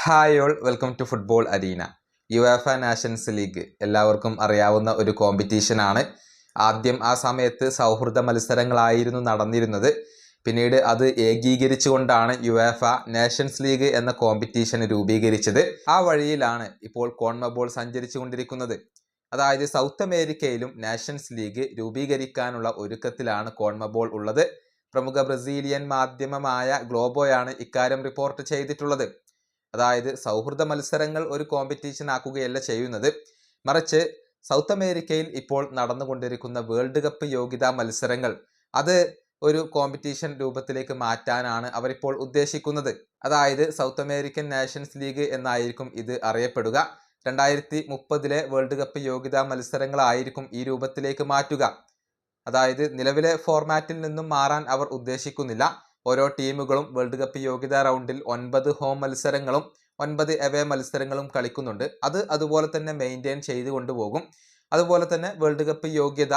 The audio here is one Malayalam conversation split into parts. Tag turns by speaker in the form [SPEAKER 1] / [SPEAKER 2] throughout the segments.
[SPEAKER 1] Hi all, welcome to football arena. UEFA nations league എല്ലാവർക്കും അറിയാവുന്ന ഒരു കോമ്പറ്റീഷനാണ്. ആദ്യം ആ സമയത്ത് സൗഹൃദ മത്സരങ്ങളായിരുന്നു നടന്നിരുന്നത്. പിന്നീട് അത് ഏകീകരിച്ചുകൊണ്ടാണ് യുവേഫ നാഷൻസ് ലീഗ് എന്ന കോമ്പറ്റീഷൻ രൂപീകരിച്ചത്. ആ വഴിയിലാണ് ഇപ്പോൾ കോൺമബോൾ സഞ്ചരിച്ചു കൊണ്ടിരിക്കുന്നത്. അതായത് സൗത്ത് അമേരിക്കയിലും നാഷൻസ് ലീഗ് രൂപീകരിക്കാനുള്ള ഒരുക്കത്തിലാണ് കോൺമബോൾ ഉള്ളത്. പ്രമുഖ ബ്രസീലിയൻ മാധ്യമമായ ഗ്ലോബോയാണ് ഇക്കാര്യം റിപ്പോർട്ട് ചെയ്തിട്ടുള്ളത്. അതായത് സൗഹൃദ മത്സരങ്ങൾ ഒരു കോമ്പറ്റീഷൻ ആക്കുകയല്ല ചെയ്യുന്നത്, മറിച്ച് സൗത്ത് അമേരിക്കയിൽ ഇപ്പോൾ നടന്നുകൊണ്ടിരിക്കുന്ന വേൾഡ് കപ്പ് യോഗ്യതാ മത്സരങ്ങൾ അത് ഒരു കോമ്പറ്റീഷൻ രൂപത്തിലേക്ക് മാറ്റാനാണ് അവരിപ്പോൾ ഉദ്ദേശിക്കുന്നത്. അതായത് സൗത്ത് അമേരിക്കൻ നാഷൻസ് ലീഗ് എന്നായിരിക്കും ഇത് അറിയപ്പെടുക. 2030 വേൾഡ് കപ്പ് യോഗ്യതാ മത്സരങ്ങളായിരിക്കും ഈ രൂപത്തിലേക്ക് മാറ്റുക. അതായത് നിലവിലെ ഫോർമാറ്റിൽ നിന്നും മാറാൻ അവർ ഉദ്ദേശിക്കുന്നില്ല. ഓരോ ടീമുകളും വേൾഡ് കപ്പ് യോഗ്യതാ റൗണ്ടിൽ 9 ഹോം മത്സരങ്ങളും 9 എവേ മത്സരങ്ങളും കളിക്കുന്നുണ്ട്. അത് അതുപോലെ തന്നെ മെയിൻറ്റെയിൻ ചെയ്ത് കൊണ്ടുപോകും. അതുപോലെ തന്നെ വേൾഡ് കപ്പ് യോഗ്യത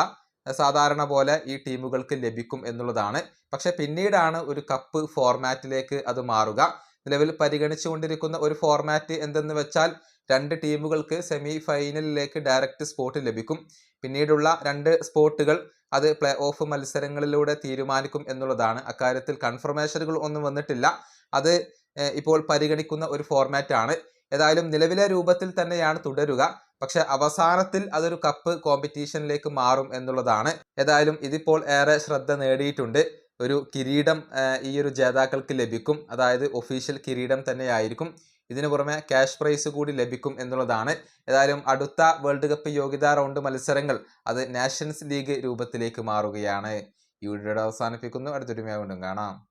[SPEAKER 1] സാധാരണ പോലെ ഈ ടീമുകൾക്ക് ലഭിക്കും എന്നുള്ളതാണ്. പക്ഷെ പിന്നീടാണ് ഒരു കപ്പ് ഫോർമാറ്റിലേക്ക് അത് മാറുക. നിലവിൽ പരിഗണിച്ചുകൊണ്ടിരിക്കുന്ന ഒരു ഫോർമാറ്റ് എന്തെന്ന് വെച്ചാൽ 2 ടീമുകൾക്ക് സെമി ഫൈനലിലേക്ക് ഡയറക്റ്റ് സ്പോട്ട് ലഭിക്കും. പിന്നീടുള്ള 2 സ്പോട്ടുകൾ അത് പ്ലേ ഓഫ് മത്സരങ്ങളിലൂടെ തീരുമാനിക്കും എന്നുള്ളതാണ്. അക്കാര്യത്തിൽ കൺഫർമേഷനുകൾ ഒന്നും വന്നിട്ടില്ല. അത് ഇപ്പോൾ പരിഗണിക്കുന്ന ഒരു ഫോർമാറ്റ് ആണ്. ഏതായാലും നിലവിലെ രൂപത്തിൽ തന്നെയാണ് തുടരുക. പക്ഷെ അവസാനത്തിൽ അതൊരു കപ്പ് കോമ്പറ്റീഷനിലേക്ക് മാറും എന്നുള്ളതാണ്. ഏതായാലും ഇതിപ്പോൾ ഏറെ ശ്രദ്ധ നേടിയിട്ടുണ്ട്. ഒരു കിരീടം ഈ ഒരു ജേതാക്കൾക്ക് ലഭിക്കും. അതായത് ഒഫീഷ്യൽ കിരീടം തന്നെയായിരിക്കും. ഇതിനു പുറമെ ക്യാഷ് പ്രൈസ് കൂടി ലഭിക്കും എന്നുള്ളതാണ്. ഏതായാലും അടുത്ത വേൾഡ് കപ്പ് യോഗ്യതാ റൗണ്ട് മത്സരങ്ങൾ അത് നാഷൻസ് ലീഗ് രൂപത്തിലേക്ക് മാറുകയാണ്. ഈ വീഡിയോയുടെ അവസാനിപ്പിക്കുന്നു. അടുത്തൊരു വീണ്ടും കാണാം.